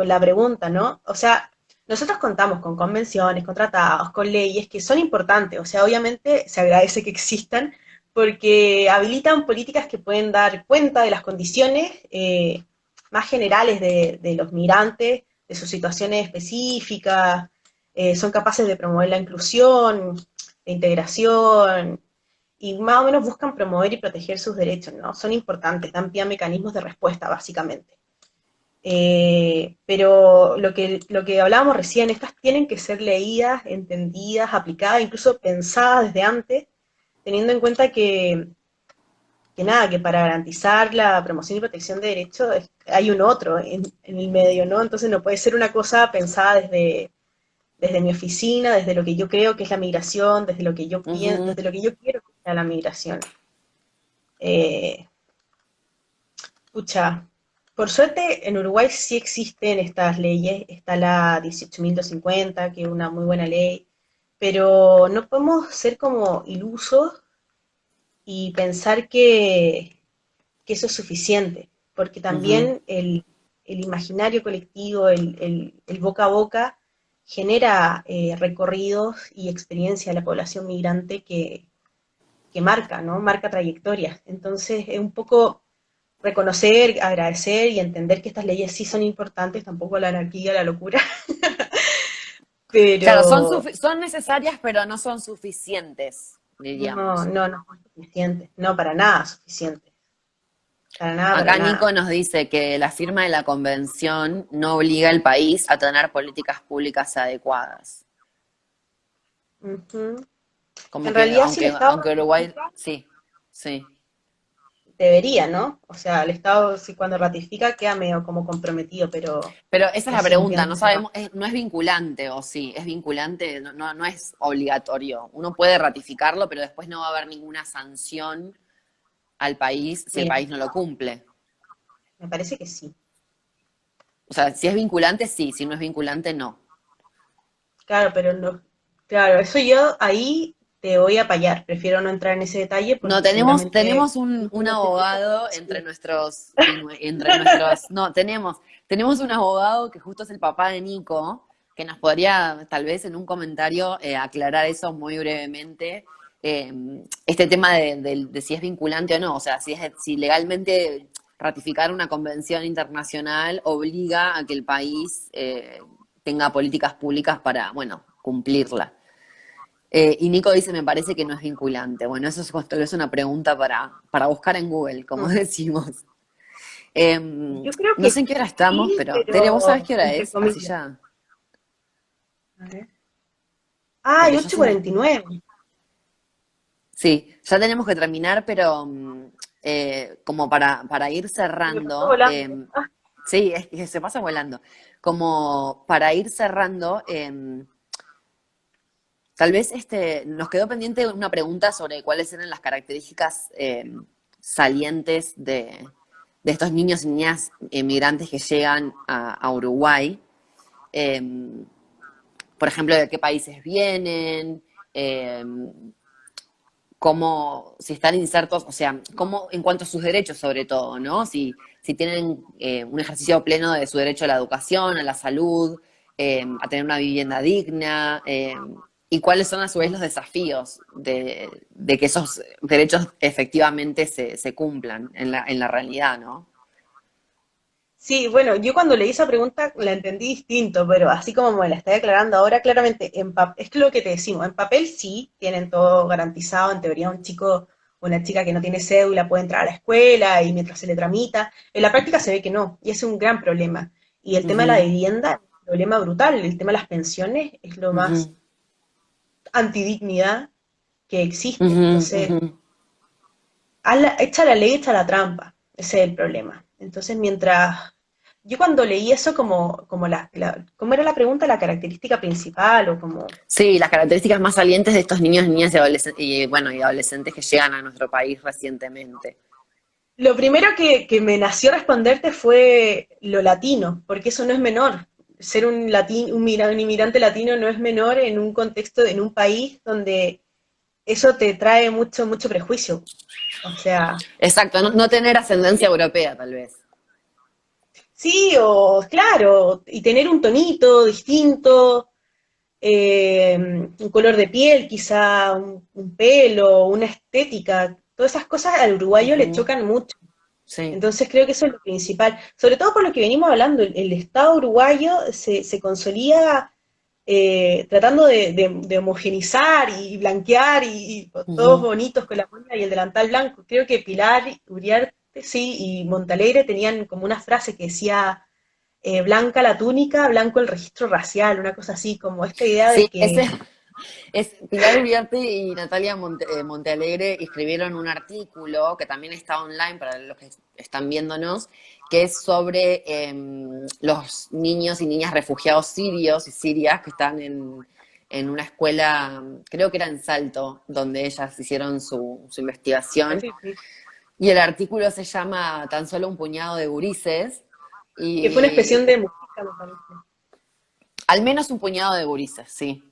S2: la pregunta, ¿no? O sea, nosotros contamos con convenciones, con tratados, con leyes que son importantes. O sea, obviamente se agradece que existan porque habilitan políticas que pueden dar cuenta de las condiciones más generales de los migrantes, de sus situaciones específicas, son capaces de promover la inclusión, la integración, y más o menos buscan promover y proteger sus derechos, ¿no? Son importantes, dan pie a mecanismos de respuesta, básicamente. Pero lo que hablábamos recién, estas tienen que ser leídas, entendidas, aplicadas, incluso pensadas desde antes, teniendo en cuenta que nada, que para garantizar la promoción y protección de derechos hay un otro en el medio, ¿no? Entonces no puede ser una cosa pensada desde mi oficina, desde lo que yo creo que es la migración, desde lo que yo pienso,
S1: Ujú.
S2: desde lo que yo quiero que sea la migración. Eh, Pucha, por suerte en Uruguay sí existen estas leyes, está la 18.250, que es una muy buena ley, pero no podemos ser como ilusos y pensar que eso es suficiente, porque
S1: Ujú.
S2: también el imaginario colectivo, el boca a boca, genera recorridos y experiencia de la población migrante que marca, ¿no? Marca trayectorias. Entonces es un poco reconocer, agradecer y entender que estas leyes sí son importantes, tampoco la anarquía, la locura,
S1: Claro,
S2: pero
S1: son necesarias, pero no son suficientes,
S2: no,
S1: diríamos.
S2: no, no son suficientes, no para nada suficientes, para
S1: Acá Nico
S2: nada.
S1: nos dice que la firma de la convención no obliga al país a tener políticas públicas adecuadas.
S2: Ujú.
S1: Como
S2: En
S1: que,
S2: realidad, si el Estado
S1: aunque Uruguay,
S2: ratifica,
S1: sí, sí.
S2: debería, ¿no? O sea, el Estado, si cuando ratifica, queda medio como comprometido, pero
S1: Pero esa es
S2: no
S1: la
S2: sé en qué
S1: pregunta, no
S2: ámbito va.
S1: sabemos, no es vinculante o sí, es vinculante, no es obligatorio. Uno puede ratificarlo, pero después no va a haber ninguna sanción al país si el
S2: Mira,
S1: país no lo cumple.
S2: me parece que sí.
S1: O sea, si es vinculante, sí, si no es vinculante, no.
S2: Claro, pero no. Claro, eso yo ahí te voy a payar. Prefiero no entrar en ese detalle
S1: No,
S2: porque
S1: tenemos,
S2: seguramente
S1: tenemos un
S2: no tengo esa
S1: abogado entre
S2: información.
S1: nuestros, no, tenemos un abogado que justo es el papá de Nico, que nos podría tal vez en un comentario aclarar eso muy brevemente, eh, este tema de si es vinculante o no, o sea, si legalmente ratificar una convención internacional obliga a que el país tenga políticas públicas para, bueno, cumplirla. Y Nico dice, me parece que no es vinculante. Bueno, eso es tal vez una pregunta para buscar en Google, como
S2: Mm.
S1: decimos.
S2: Yo creo
S1: No
S2: que
S1: sé en qué hora estamos,
S2: sí,
S1: pero Tere, ¿vos sabés
S2: pero
S1: qué hora
S2: entre
S1: es? Así
S2: comillas.
S1: ya.
S2: A ver. Ah, y
S1: Porque ya
S2: 8:49.
S1: sí, ya tenemos que terminar, pero como para ir
S2: Se me pasó
S1: cerrando,
S2: volando. Ah,
S1: sí, es que se pasa volando. Como para ir cerrando, tal vez nos quedó pendiente una pregunta sobre cuáles eran las características salientes de estos niños y niñas migrantes que llegan a Uruguay. Eh, por ejemplo, de qué países vienen, eh, cómo, si están insertos, o sea, cómo, en cuanto a sus derechos sobre todo, ¿no? Si tienen un ejercicio pleno de su derecho a la educación, a la salud, a tener una vivienda digna, y cuáles son a su vez los desafíos de que esos derechos efectivamente se cumplan en la realidad, ¿no?
S2: sí, bueno, yo cuando leí esa pregunta la entendí distinto, pero así como me la está declarando ahora, claramente, es lo que te decimos, en papel sí, tienen todo garantizado, en teoría un chico o una chica que no tiene cédula puede entrar a la escuela y mientras se le tramita, en la práctica se ve que no, y ese es un gran problema. Y el tema de la
S1: Ujú,
S2: vivienda es un problema brutal, el tema de las pensiones es lo más
S1: ujú,
S2: antidignidad que existe.
S1: ujú,
S2: Entonces,
S1: ujú.
S2: echa la ley, echa la trampa. Ese es el problema. Entonces, mientras yo cuando leí eso como ¿cómo era la pregunta? ¿La característica principal o como?
S1: Sí, las características más salientes de estos niños, niñas y bueno, y adolescentes que llegan a nuestro país recientemente.
S2: Lo primero que me nació responderte fue lo latino, porque eso no es menor. Ser un inmigrante latino no es menor en un contexto, en un país donde eso te trae mucho, mucho prejuicio. O sea,
S1: Exacto, no tener ascendencia europea, tal vez.
S2: sí, o claro, y tener un tonito distinto, un color de piel, quizá un pelo, una estética, todas esas cosas al uruguayo le
S1: Ujú,
S2: chocan mucho.
S1: sí.
S2: Entonces creo que eso es lo principal, sobre todo por lo que venimos hablando, el Estado uruguayo se consolida tratando de homogenizar y blanquear y todos
S1: Ujú.
S2: bonitos con la mona y el delantal blanco. Creo que Pilar Uriarte, sí, y Montalegre tenían como una frase que decía blanca la túnica, blanco el registro racial, una cosa así, como esta idea de
S1: Sí, ese
S2: que
S1: es Pilar Uriarte y Natalia Montealegre escribieron un artículo que también está online para los que están viéndonos, que es sobre los niños y niñas refugiados sirios y sirias que están en una escuela, creo que era en Salto, donde ellas hicieron su investigación.
S2: sí, sí,
S1: Y el artículo se llama Tan solo un puñado de gurises.
S2: que fue una
S1: Y
S2: expresión de música, me parece.
S1: al menos un puñado de gurises, sí.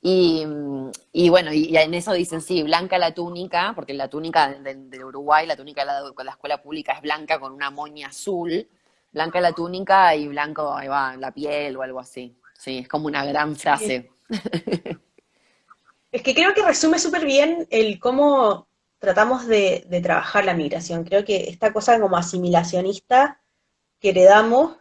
S1: Y, y bueno, y en eso dicen, sí, blanca la túnica, porque la túnica de Uruguay, la túnica de la escuela pública es blanca con una moña azul, blanca la túnica y blanco, ahí va, la piel o algo así. Sí, es como una gran
S2: Sí.
S1: frase.
S2: Es que creo que resume súper bien el cómo tratamos de trabajar la migración. Creo que esta cosa como asimilacionista que heredamos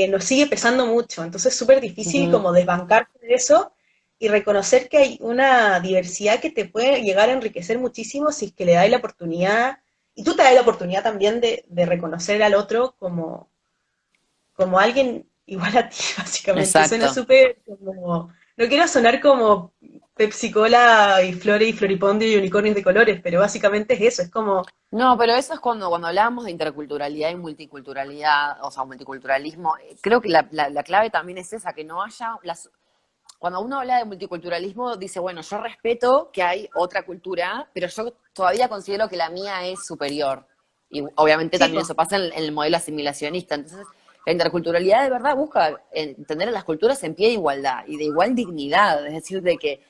S2: nos sigue pesando mucho. Entonces es súper difícil
S1: Ujú,
S2: como desbancarte de eso y reconocer que hay una diversidad que te puede llegar a enriquecer muchísimo si es que le das la oportunidad, y tú te das la oportunidad también de reconocer al otro como alguien igual a ti, básicamente. Suena
S1: exacto.
S2: súper como, no quiero sonar como Pepsi Cola y Flores y Floripondio y unicornios de colores, pero básicamente es eso, es como,
S1: No, pero eso es cuando hablábamos de interculturalidad y multiculturalidad, o sea, multiculturalismo, creo que la clave también es esa, que no haya cuando uno habla de multiculturalismo, dice, bueno, yo respeto que hay otra cultura, pero yo todavía considero que la mía es superior. Y obviamente
S2: sí,
S1: también
S2: po.
S1: eso pasa en el modelo asimilacionista. Entonces, la interculturalidad de verdad busca entender a las culturas en pie de igualdad y de igual dignidad. Es decir, de que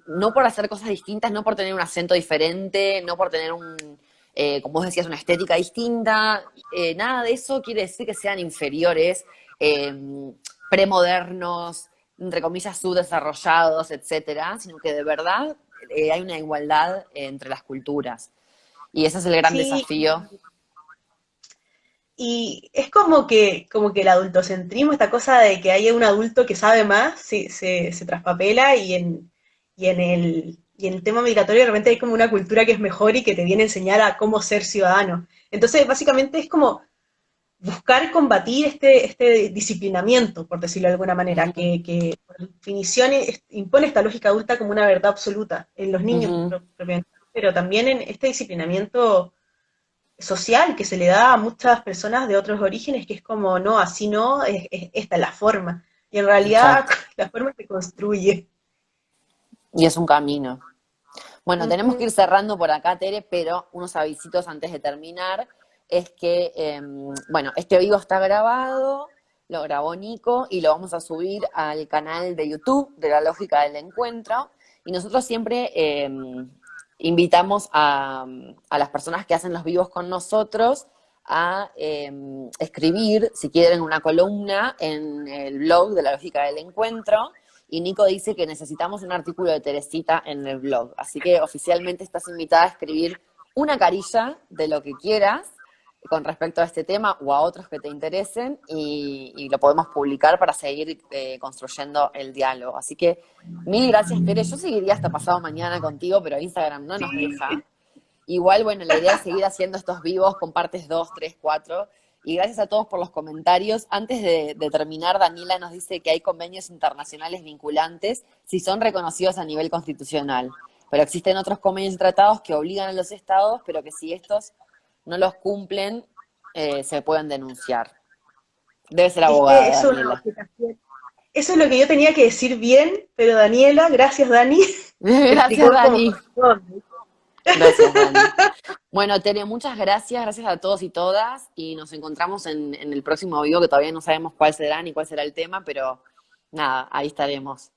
S1: no por hacer cosas distintas, no por tener un acento diferente, no por tener como vos decías, una estética distinta, nada de eso quiere decir que sean inferiores, eh, premodernos, entre comillas, subdesarrollados, etcétera, sino que de verdad hay una igualdad entre las culturas. Y ese es el gran
S2: Sí,
S1: desafío.
S2: y es como que el adultocentrismo, esta cosa de que haya un adulto que sabe más, se traspapela y en el tema migratorio de repente hay como una cultura que es mejor y que te viene a enseñar a cómo ser ciudadano. Entonces, básicamente es como buscar combatir este disciplinamiento, por decirlo de alguna manera,
S1: Ujú,
S2: que por definición impone esta lógica adulta como una verdad absoluta en los niños
S1: ujú.
S2: propiamente, pero también en este disciplinamiento social que se le da a muchas personas de otros orígenes, que es como, no, así no, esta es la forma. Y en realidad
S1: Exacto.
S2: la forma se construye.
S1: Y es un camino. Bueno, tenemos que
S2: Ujú.
S1: ir cerrando por acá, Tere, pero unos avisitos antes de terminar. Es que, bueno, este vivo está grabado, lo grabó Nico y lo vamos a subir al canal de YouTube de La Lógica del Encuentro. Y nosotros siempre invitamos a las personas que hacen los vivos con nosotros a escribir, si quieren, una columna en el blog de La Lógica del Encuentro y Nico dice que necesitamos un artículo de Teresita en el blog. Así que oficialmente estás invitada a escribir una carilla de lo que quieras con respecto a este tema o a otros que te interesen y lo podemos publicar para seguir construyendo el diálogo. Así que mil gracias, Tere. Yo seguiría hasta pasado mañana contigo, pero Instagram no nos deja. Igual, bueno, la idea es seguir haciendo estos vivos con partes 2, 3, 4. Y gracias a todos por los comentarios. Antes de terminar, Daniela nos dice que hay convenios internacionales vinculantes si son reconocidos a nivel constitucional. Pero existen otros convenios y tratados que obligan a los estados, pero que si estos no los cumplen, se pueden denunciar. Debe ser
S2: Es que
S1: abogada,
S2: eso es una
S1: Daniela.
S2: objeción. Eso es lo que yo tenía que decir bien, pero Daniela, gracias Dani, me
S1: Gracias,
S2: explicó cómo
S1: Dani.
S2: corresponde.
S1: Gracias, Dani. Bueno, Tere, muchas gracias, gracias a todos y todas, y nos encontramos en el próximo video que todavía no sabemos cuál será ni cuál será el tema, pero nada, ahí estaremos.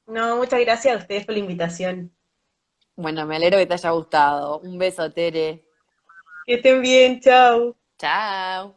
S2: No, muchas gracias a ustedes por la invitación.
S1: Bueno, me alegro que te haya gustado. Un beso, Tere.
S2: Que estén bien, chao.
S1: Chao.